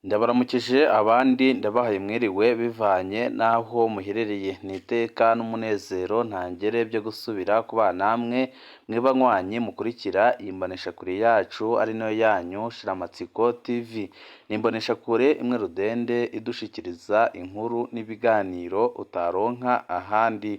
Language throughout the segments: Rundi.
Ndabaramukije abandi ndabahaye mwiriwe bivanye n'aho muherereye, ni iteka n'umunezero ntangere byo gusubira kubana namwe mwebanywanyi mukurikira iyi mboneshakure yacu ari nayo yanyu Shiramatsiko TV. Ni imboneshakure imwe rudende idushikiriza inkuru n'ibiganiro utaronka ahandi.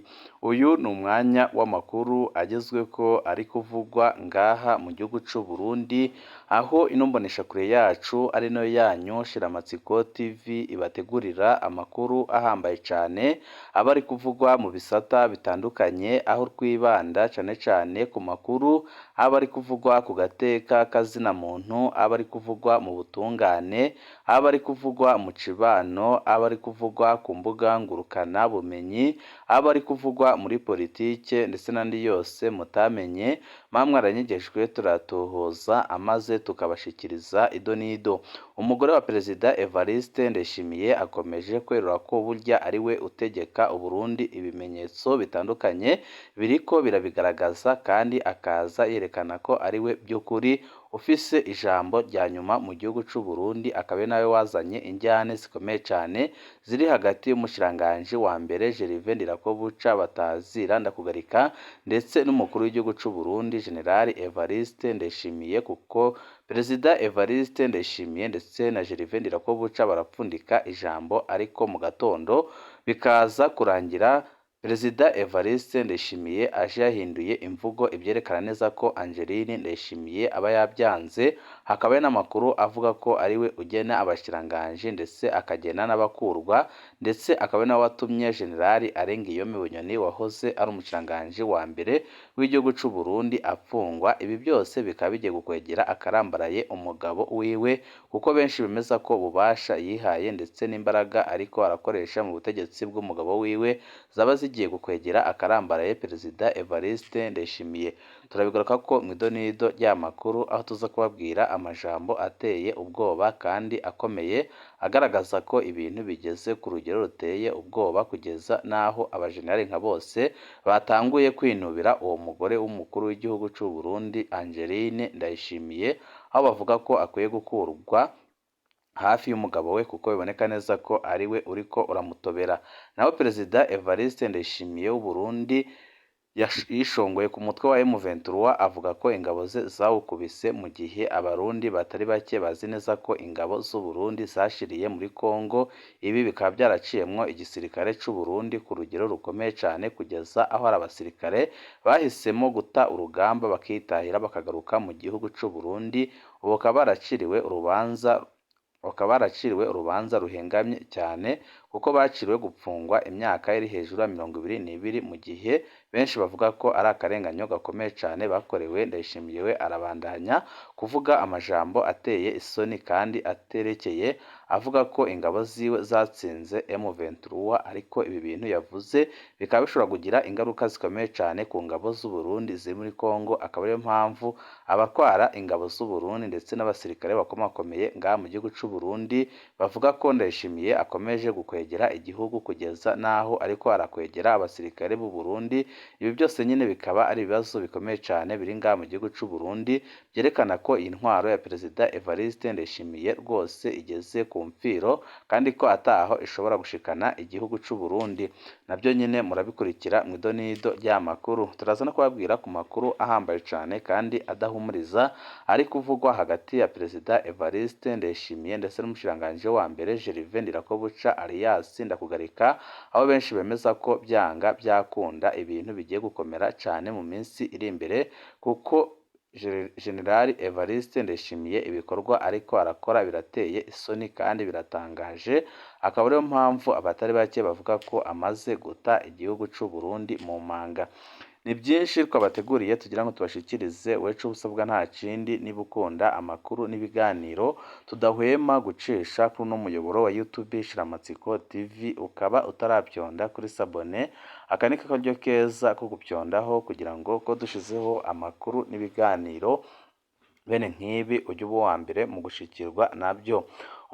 Uyu ni umwanya w'amakuru agezweko ari kuvugwa ngaha mu gihugu c'u Burundi, aho ino mboneshakure yacu ari nayo yanyu Shiramatsiko TV ibategurira amakuru ahambaye cane aba ari kuvugwa mu bisata bitandukanye, aho twibanda cane cane ku makuru aba ari kuvugwa ku gateka kazina muntu, aba ari kuvugwa mu butungane, aba ari kuvugwa mu cibano, aba ari kuvugwa ku mbuga ngurukana bumenyi, aba ari kuvugwa muri politike ndetse n'andi yose mutamenye mwamwaranyigejwe turatohoza amaze tukabashikiriza ido n'ido. Umugore wa Perezida Evariste Ndayishimiye akomeje kwerura ko burya ari we utegeka Uburundi, ibimenyetso bitandukanye biriko birabigaragaza kandi akaza yerekana ko ari we by'ukuri ufise ijambo rya nyuma mu gihugu c'u Burundi, akaba ari nawe wazanye injyane zikomeye cane ziri hagati y'umushikiranganji wa mbere Gervais Ndirakobuca batazira ndakugarika ndetse n'umukuru w'igihugu c'u Burundi General Evariste Ndayishimiye, kuko Perezida Evariste Ndayishimiye ndetse na Gervais Ndirakobuca barapfundika ijambo, ariko mu gatondo bikaza kurangira Perezida Evariste Ndayishimiye aje yahinduye imvugo, ibyerekana neza ko Angeline Ndayishimiye aba yabyanze. Hakaba hari n'amakuru avuga ko ari we ugena abashikiranganji ndetse akagena n'abakurwa, ndetse akaba ari nawe watumye Generali Arengiyome Bunyoni wahoze ari umushikiranganji wa mbere w'igihugu c'u Burundi apfungwa. Ibi byose bikaba bigiye gukwegera akarambaraye umugabo wiwe, kuko benshi bemeza ko ububasha yihaye ndetse n'imbaraga ariko arakoresha mu butegetsi bw'umugabo wiwe zaba zigiye gukwegera akarambaraye Perezida Evariste Ndayishimiye. Turabigaruka ko mu idonido ry'amakuru, aho tuza kubabwira amajambo ateye ubwoba kandi akomeye agaragaza ko ibintu bigeze ku rugero ruteye ubwoba, kugeza n'aho abajenerali nka bose batanguye kwinubira uwo mugore w'umukuru w'igihugu c'u Burundi Angeline Ndayishimiye, aho bavuga ko akwiye gukurwa hafi y'umugabo we, kuko biboneka neza ko ari we uriko uramutobera. Naho Perezida Evariste Ndayishimiye w'u Burundi yishongoye ku mutwe wa M23, avuga ko ingabo ze zawukubise, mu gihe abarundi batari bake bazi neza ko ingabo z'u Burundi zashiriye muri Kongo. Ibi bikaba byaraciyemwo igisirikare c'u Burundi ku rugero rukomeye cane, kugeza aho hari abasirikare bahisemo guta urugamba bakitahira bakagaruka mu gihugu c'u Burundi. Ubu bakaba baraciriwe urubanza ruhengamye cyane, kuko baciriwe gupfungwa imyaka iri hejuru ya 22, mu gihe benshi bavuga ko ari akarenganyo gakomeye cyane bakorewe. Ndayishimiye we arabandanya kuvuga amajambo ateye isoni kandi aterekeye, avuga ko ingabo ziwe zatsinze M23, ariko ibi bintu yavuze bikaba bishobora kugira ingaruka zikomeye cyane ku ngabo z'u Burundi ziri muri Kongo. Akaba ariyo mpamvu abatwara ingabo z'u Burundi ndetse n'abasirikare bakomakomeye ngaha mu gihugu c'u Burundi bavuga ko Ndayishimiye akomeje gukwegera igihugu, kugeza n'aho ariko arakwegera abasirikare b'u Burundi. Ibi byose nyine bikaba ari ibibazo bikomeye cyane biri ngaha mu gihugu c'u Burundi, byerekana ko iyi ntwaro ya Perezida Evariste Ndayishimiye rwose igeze ku mfiro, kandi ko ataho ishobora gushikana igihugu c'u Burundi. Nabyo nyine murabikurikira mu idonido ry'amakuru. Turaza no kubabwira ku makuru ahambaye cyane kandi adahumuriza ari kuvugwa hagati ya Perezida Evariste Ndayishimiye ndetse n'umushikiranganji wa mbere Gervais Ndirakobuca alias Ndakugarika, aho benshi bemeza ko byanga byakunda ibintu bigiye gukomera cyane mu minsi iri imbere, kuko General Evariste Ndayishimiye ibikorwa ariko arakora birateye isoni kandi biratangaje. Akaba ariyo mpamvu abatari bake bavuga ko amaze guta igihugu c'u Burundi mu manga. Ni byinshi twabateguriye tugira ngo tubashikirize, wecu ubusabwa nta kindi, niba ukunda amakuru n'ibiganiro tudahwema gucisha kuri uno muyoboro wa YouTube Shiramatsiko TV, ukaba utarabyonda kuri sabone, aka ni karyo keza ko gupyondaho kugira ngo ko dushizeho amakuru n'ibiganiro bene nk'ibi ujye uba uwa mbere mu gushikirwa nabyo.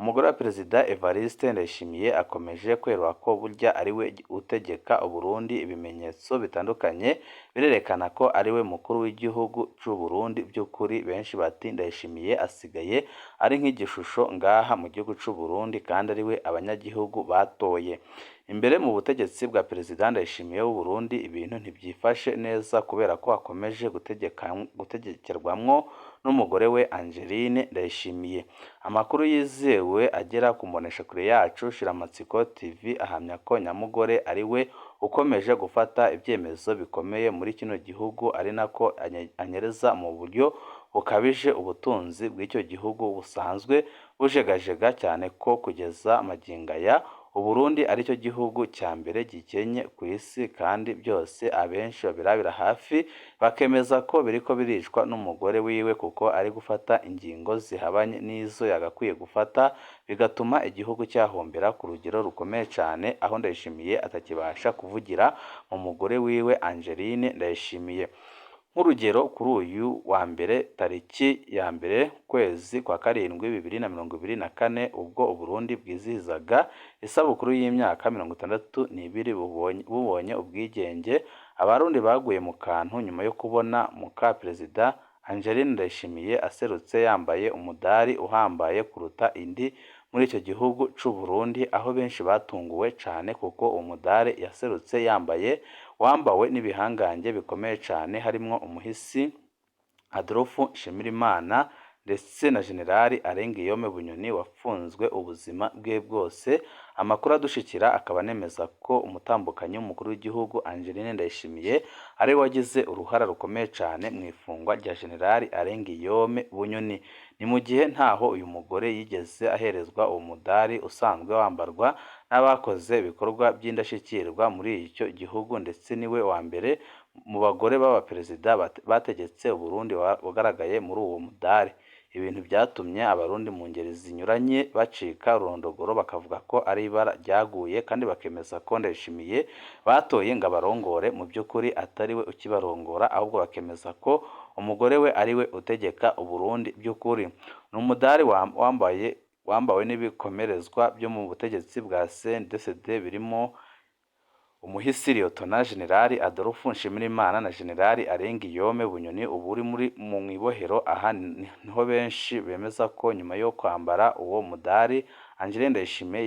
umugore wa Perezida Evariste Ndayishimiye akomeje kwerura ko burya ari we utegeka Uburundi. Ibimenyetso bitandukanye birerekana ko ari we mukuru w'igihugu c'u Burundi. By'ukuri benshi bati Ndayishimiye asigaye ari nk'igishusho ngaha mu gihugu c'u Burundi kandi ari we abanyagihugu batoye. Imbere mu butegetsi bwa Perezida Ndayishimiye w'u Burundi ibintu ntibyifashe neza kubera ko akomeje gutegekerwamwo n'umugore we Angeline Ndayishimiye. Amakuru yizewe agera ku mboneshakure yacu Shiramatsiko TV ahamya ko nyamugore ari we ukomeje gufata ibyemezo bikomeye muri kino gihugu, ari nako anyereza mu buryo bukabije ubutunzi bw'icyo gihugu busanzwe bujegajega cyane ko kugeza magingo aya Uburundi aricyo gihugu cya mbere gikenye ku isi, kandi byose abenshi babirabira hafi bakemeza ko biriko biricwa n'umugore wiwe kuko ari gufata ingingo zihabanye n'izo yagakwiye gufata, bigatuma igihugu cyahombera ku rugero rukomeye cyane, aho Ndayishimiye atakibasha kuvugira mu mugore wiwe Angeline Ndayishimiye. Nk'urugero kuri uyu wa mbere tariki ya mbere kwezi kwa karindwi 2024 ubwo Uburundi bwizihizaga isabukuru y'imyaka 62 bubonye ubwigenge, abarundi baguye mu kantu nyuma yo kubona muka Perezida Angeline Ndayishimiye aserutse yambaye umudari uhambaye kuruta indi muri icyo gihugu c'u Burundi, aho benshi batunguwe cyane kuko umudari yaserutse yambaye wambawe n'ibihangange bikomeye cyane harimwo umuhisi Adolphe Nshimirimana ndetse na Generali Arengiyome Bunyoni wafunzwe ubuzima bwe bwose. Amakuru adushikira akaba anemeza ko umutambukanyi w'umukuru w'igihugu Angeline Ndayishimiye ari wagize uruhara rukomeye cyane mu ifungwa rya Generali Arengiyome Bunyoni. Ni mu gihe ntaho uyu mugore yigeze aherezwa uwo mudari usanzwe wambarwa n'abakoze ibikorwa by'indashyikirwa muri icyo gihugu, ndetse niwe wa mbere mu bagore b'abaperezida bategetse Uburundi wagaragaye muri uwo mudari. Ibintu byatumye abarundi mu ngeri zinyuranye bacika urondogoro bakavuga ko ari ibara ryaguye, kandi bakemeza ko Ndayishimiye batoye ngo abarongore mu by'ukuri atari we ukibarongora, ahubwo bakemeza ko umugore we ari we utegeka Uburundi by'ukuri. Ni umudari wambawe n'ibikomerezwa byo mu butegetsi bwa CNDD-FDD birimo umuhisi Liyetona Generali Adolphe Nshimirimana na Generali Arengiyome Bunyoni ubu uri mu ibohero. Aha niho benshi bemeza ko nyuma yo kwambara uwo mudari Angeline Ndayishimiye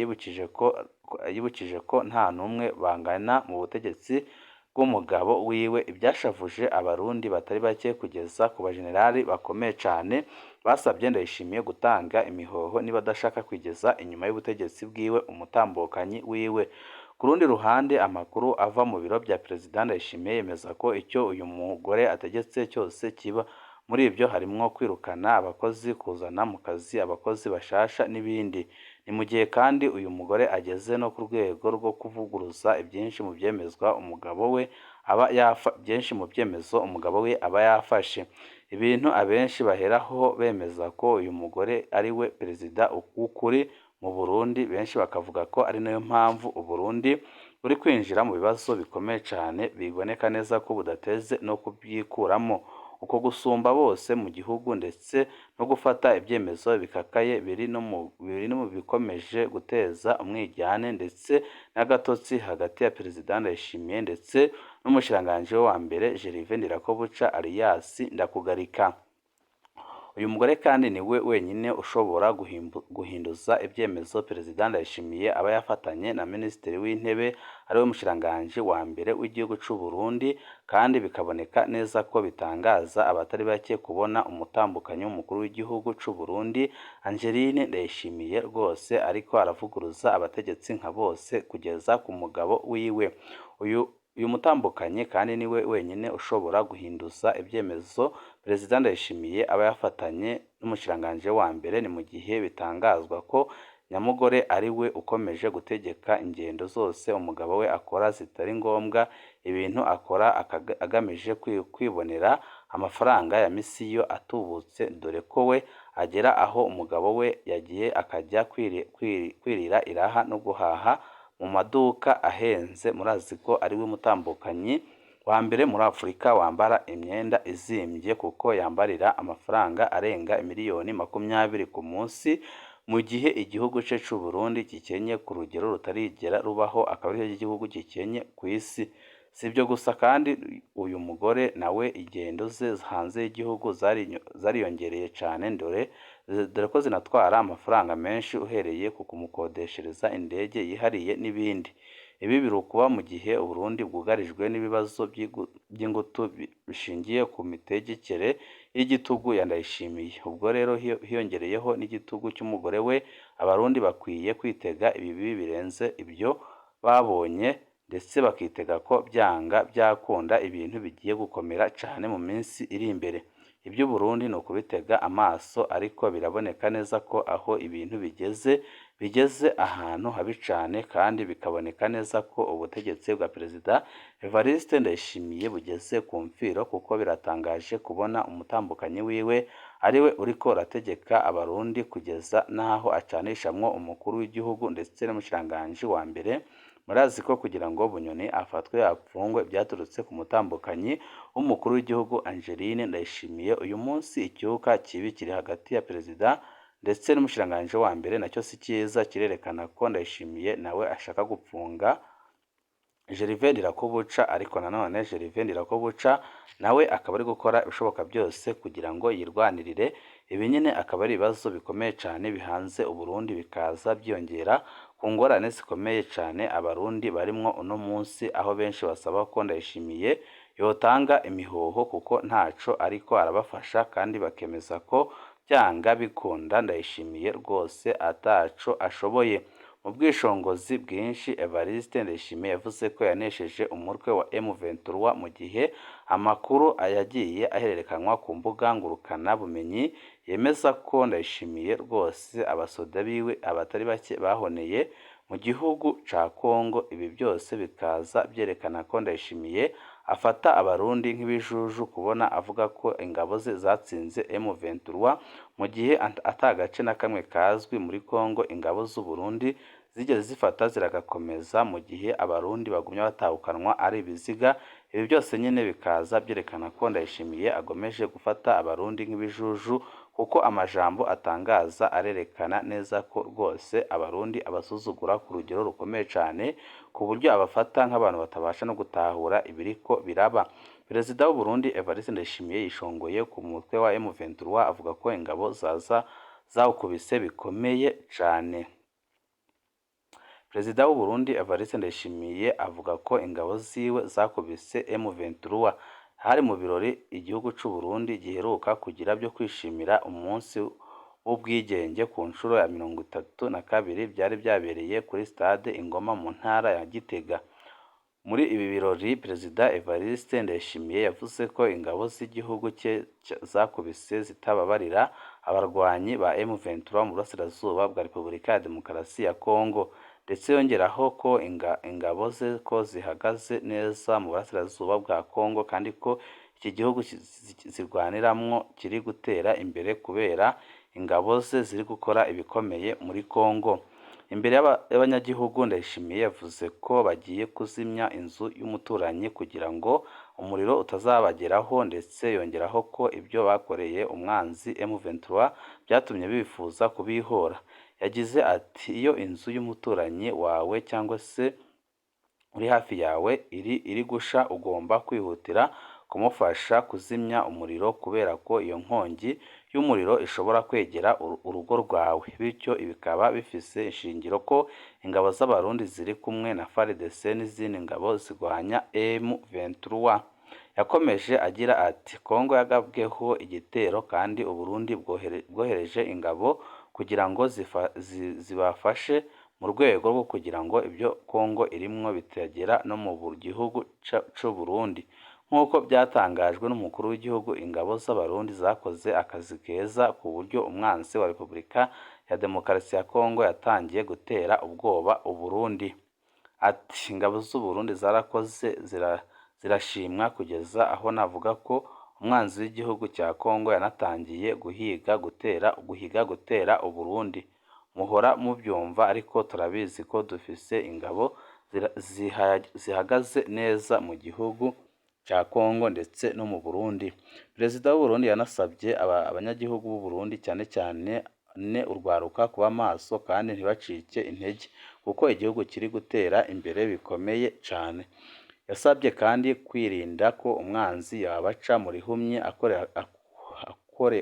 yibukije ko nta n'umwe bangana mu butegetsi bw'umugabo wiwe. Ibyashavuje abarundi batari bake kugeza ku bajenerali bakomeye cyane basabye Ndayishimiye gutanga imihoho niba adashaka kwigeza inyuma y'ubutegetsi bwiwe umutambukanyi wiwe. Ku rundi ruhande, amakuru ava mu biro bya Perezida Ndayishimiye yemeza ko icyo uyu mugore ategetse cyose kiba. Muri ibyo harimwo kwirukana abakozi, kuzana mu kazi abakozi bashasha n'ibindi. Ni mu gihe kandi uyu mugore ageze no ku rwego rwo kuvuguruza byinshi mu byemezwa umugabo we aba yafashe. Ibintu abenshi baheraho bemeza ko uyu mugore ari we perezida w'ukuri mu Burundi. Benshi bakavuga ko ari nayo mpamvu Uburundi buri kwinjira mu bibazo bikomeye cyane biboneka neza ko budateze no kubyikuramo. Uko gusumba bose mu gihugu ndetse no gufata ibyemezo bikakaye biri no mu bikomeje guteza umwijyane ndetse n'agatotsi hagati ya Perezida Ndayishimiye ndetse n'umushikiranganji wa mbere Gervais Ndirakobuca alias Ndakugarika. Uyu mugore kandi niwe wenyine ushobora guhinduza ibyemezo Perezida Ndayishimiye aba yafatanye na Minisitiri w'Intebe ariwe mushikiranganji wa mbere w'igihugu c'u Burundi, kandi bikaboneka neza ko bitangaza abatari bake kubona umutambukanyi w'umukuru w'igihugu c'u Burundi Angeline Ndayishimiye rwose ariko aravuguruza abategetsi nka bose kugeza ku mugabo wiwe. Uyu mutambukanyi kandi niwe wenyine ushobora guhinduza ibyemezo Perezida Ndayishimiye aba yafatanye n'umushikiranganji wa mbere. Ni mu gihe bitangazwa ko nyamugore ari we ukomeje gutegeka ingendo zose umugabo we akora zitari ngombwa, ibintu akora agamije kwibonera amafaranga ya misiyo atubutse, dore ko we agera aho umugabo we yagiye akajya kwirira iraha no guhaha mu maduka ahenze. Murazi ko ari we mutambukanyi wa mbere muri Afurika wambara imyenda izimbye kuko yambarira amafaranga arenga miliyoni 20 ku munsi. mu gihe igihugu ce c'u Burundi gikenye ku rugero rutarigera rubaho, akaba arico gihugu gikenye ku isi. Si ibyo gusa kandi uyu mugore nawe ingendo ze hanze y'igihugu zariyongereye cane dore ko zinatwara amafaranga menshi uhereye ku kumukodeshereza indege yihariye n'ibindi. Ibi biri ukuba mu gihe Uburundi bwugarijwe n'ibibazo by'ingutu bishingiye ku mitegekere y'igitugu ya Ndayishimiye. Ubwo rero hiyongereyeho n'igitugu cy'umugore we, abarundi bakwiye kwitega ibibi birenze ibyo babonye, ndetse bakitega ko byanga byakunda ibintu bigiye gukomera cane mu minsi iri imbere. Iby'Uburundi ni ukubitega amaso, ariko biraboneka neza ko aho ibintu bigeze ahantu habi cane, kandi bikaboneka neza ko ubutegetsi bwa Perezida Evariste Ndayishimiye bugeze ku mfiro, kuko biratangaje kubona umutambukanyi wiwe ariwe uriko arategeka abarundi kugeza n'aho acanishamwo umukuru w'igihugu ndetse n'umushikiranganji wa mbere. Murazi ko kugira ngo Bunyoni afatwe apfungwe byaturutse ku mutambukanyi w'umukuru w'igihugu Angeline Ndayishimiye. Uyu munsi icyuka kibi kiri hagati ya Perezida ndetse n'umushikiranganji wa mbere, nacyo si cyiza, kirerekana ko Ndayishimiye nawe ashaka gupfunga Gervais Ndirakobuca, ariko nanone Gervais Ndirakobuca nawe akaba ari gukora ibishoboka byose kugira ngo yirwanirire. Ibi nyine akaba ari ibibazo bikomeye cyane bihanze Uburundi, bikaza byiyongera ku ngorane zikomeye cyane abarundi barimwo uno munsi, aho benshi basaba ko Ndayishimiye yotanga imihoho kuko ntaco ariko arabafasha, kandi bakemeza ko byanga bikunda Ndayishimiye rwose ataco ashoboye. Mu bwishongozi bwinshi, Evariste Ndayishimiye yavuze ko yanesheje umutwe wa M23 mu gihe amakuru yagiye ahererekanwa ku mbuga ngurukana bumenyi yemeza ko Ndayishimiye rwose abasoda biwe abatari bake bahoneye mu gihugu ca Kongo. Ibi byose bikaza byerekana ko Ndayishimiye afata abarundi nk'ibijuju, kubona avuga ko ingabo ze zatsinze M23 mu gihe atagace na kamwe kazwi muri Kongo ingabo z'u Burundi zigeze zifata ziragakomeza, mu gihe abarundi bagumye batahukanwa ari ibiziga. Ibi byose nyine bikaza byerekana ko Ndayishimiye agomeje gufata abarundi nk'ibijuju, kuko amajambo atangaza arerekana neza ko rwose abarundi abasuzugura ku rugero rukomeye cyane, ku buryo abafata nk'abantu batabasha no gutahura ibiriko biraba. Perezida w'u Burundi Evariste Ndayishimiye yishongoye ku mutwe wa M23, avuga ko ingabo zawukubise bikomeye cyane. Perezida w'u Burundi Evariste Ndayishimiye avuga ko ingabo ziwe zakubise M23 hari mu birori igihugu c'u Burundi giheruka kugira byo kwishimira umunsi w'ubwigenge ku nshuro ya 32 byari byabereye kuri stade Ingoma mu ntara ya Gitega. Muri ibi birori Perezida Evariste Ndayishimiye yavuze ko ingabo z'igihugu cye zakubise zitababarira abarwanyi ba M23 mu burasirazuba bwa Repubulika ya Demokarasi ya Kongo, ndetse yongeraho ko ingabo ze ko zihagaze neza mu burasirazuba bwa Kongo, kandi ko iki gihugu zirwaniramwo kiri gutera imbere kubera ingabo ze ziri gukora ibikomeye muri Kongo. Imbere y'abanyagihugu, Ndayishimiye yavuze ko bagiye kuzimya inzu y'umuturanyi kugira ngo umuriro utazabageraho, ndetse yongeraho ko ibyo bakoreye umwanzi M23 byatumye bifuza kubihora. Yagize ati iyo inzu y'umuturanyi wawe cyangwa se uri hafi yawe iri gusha, ugomba kwihutira kumufasha kuzimya umuriro, kubera ko iyo nkongi y'umuriro ishobora kwegera urugo rwawe. Bityo bikaba bifise ishingiro ko ingabo z'abarundi ziri kumwe na FARDC n'izindi ngabo zirwanya M23. Yakomeje agira ati Kongo yagabweho igitero, kandi Uburundi bwohereje ingabo kugira ngo zibafashe mu rwego rwo kugira ngo ibyo Kongo irimwo bitagera no mu gihugu c'u Burundi. Nk'uko byatangajwe n'umukuru w'igihugu, ingabo z'abarundi zakoze akazi keza ku buryo umwanzi wa Repubulika ya Demokarasi ya Kongo yatangiye gutera ubwoba Uburundi. Ati ingabo z'u Burundi zarakoze zirashimwa kugeza aho navuga ko umwanzi w'igihugu cya Kongo yanatangiye guhiga gutera Uburundi. Muhora mubyumva, ariko turabizi ko dufise ingabo zihagaze neza mu gihugu cya Kongo ndetse no mu Burundi. Perezida w'u Burundi yanasabye abanyagihugu b'u Burundi cyane cyane urwaruka kuba maso kandi ntibacike intege kuko igihugu kiri gutera imbere bikomeye cyane. Yasabye kandi kwirinda ko umwanzi yabaca mu rihumye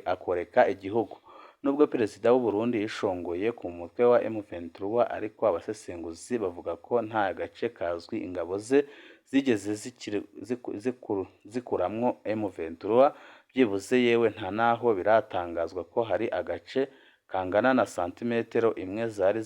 akoreka igihugu. Nubwo Perezida w'u Burundi yishongoye ku mutwe wa M23 ariko abasesenguzi bavuga ko nta gace kazwi ingabo ze zigeze zikuramwo M23, byibuze yewe nta naho biratangazwa ko hari agace kangana na santimetero imwe zari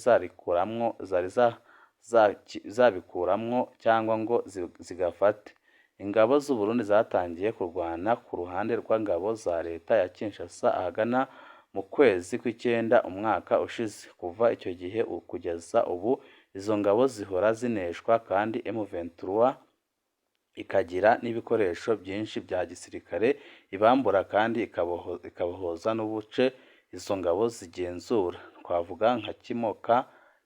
zabikuramwo cyangwa ngo zigafate. Ingabo z'u Burundi zatangiye kurwana ku ruhande rw'ingabo za leta ya Kinshasa ahagana mu kwezi kw'icyenda umwaka ushize. Kuva icyo gihe kugeza ubu izo ngabo zihora zineshwa kandi M23 ikagira n'ibikoresho byinshi bya gisirikare ibambura kandi ikabohoza n'ubuce izo ngabo zigenzura. Twavuga nka Kimoka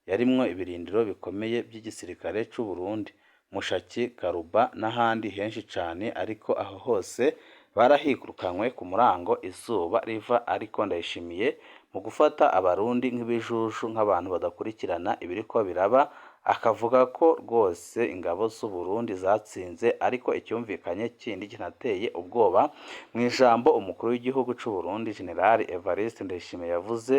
yarimwo ibirindiro bikomeye by'igisirikare cy'u Burundi, Mushaki, Karuba n'ahandi henshi cyane, ariko aho hose barahikukanywe ku murango izuba riva. Ariko Ndayishimiye mu gufata abarundi nk'ibijuju nk'abantu badakurikirana ibiriko biraba, akavuga ko rwose ingabo z'u Burundi zatsinze. Ariko icyumvikanye kindi kinateye ubwoba mu ijambo umukuru w'igihugu cy'u Burundi General Evariste Ndayishimiye yavuze,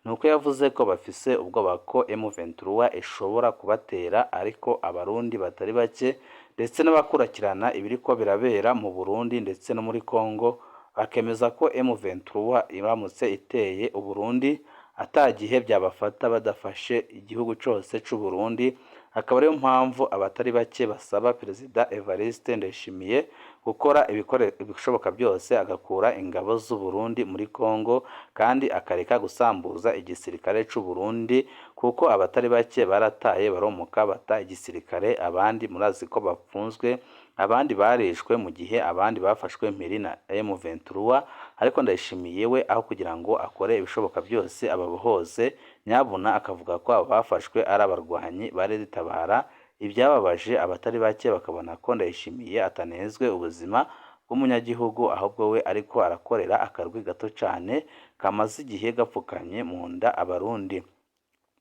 nuko yavuze ko bafise ubwoba ko M23 ishobora kubatera, ariko abarundi batari bake ndetse n'abakurikirana ibiriko birabera mu Burundi ndetse no muri Kongo bakemeza ko M23 iramutse iteye u Burundi atagihe byabafata badafashe igihugu cyose cy'u Burundi. Akaba ariyo mpamvu abatari bake basaba Perezida Evariste Ndayishimiye gukora ibishoboka byose agakura ingabo z'u Burundi muri Kongo kandi akareka gusambuza igisirikare cy'u Burundi, kuko abatari bake barataye baromuka bata igisirikare, abandi murazi ko bapfunzwe, abandi barishwe mu gihe abandi bafashwe mpiri na M23. Ariko Ndayishimiye we aho kugira ngo akore ibishoboka byose ababohoze, nyabuna akavuga ko abo bafashwe ari abarwanyi bari ritabara. Ibyababaje abatari bake bakabona ko Ndayishimiye atanezwe ubuzima bw'umunyagihugu, ahubwo we ariko arakorera akarwi gato cyane kamaze igihe gapfukanye mu nda abarundi.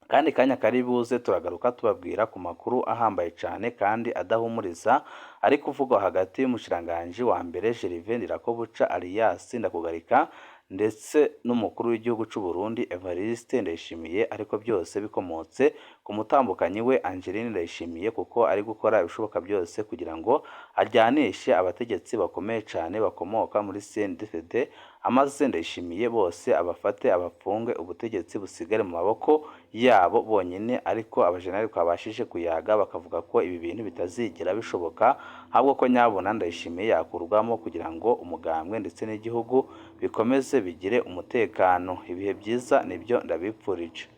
Kandi kanya kari buze turagaruka tubabwira ku makuru ahambaye cyane kandi adahumuriza ari kuvugwa hagati y'umushikiranganji wa mbere Gervais Ndirakobuca alias Ndakugarika ndetse n'umukuru w'igihugu cy'u Burundi Evariste Ndayishimiye, ariko byose bikomotse ku mutambukanyi we Angeline Ndayishimiye, kuko ari gukora ibishoboka byose kugira ngo ajyanishe abategetsi bakomeye cyane bakomoka muri CNDD-FDD, amaze Ndayishimiye bose abafate abapfunge, ubutegetsi busigare mu maboko yabo bonyine. Ariko abajenerali twabashije kuyaga bakavuga ko ibi bintu bitazigera bishoboka, ahubwo ko nyabona Ndayishimiye yakurwamo kugira ngo umugambwe ndetse n'igihugu bikomeze bigire umutekano. Ibihe byiza nibyo ndabipfurije.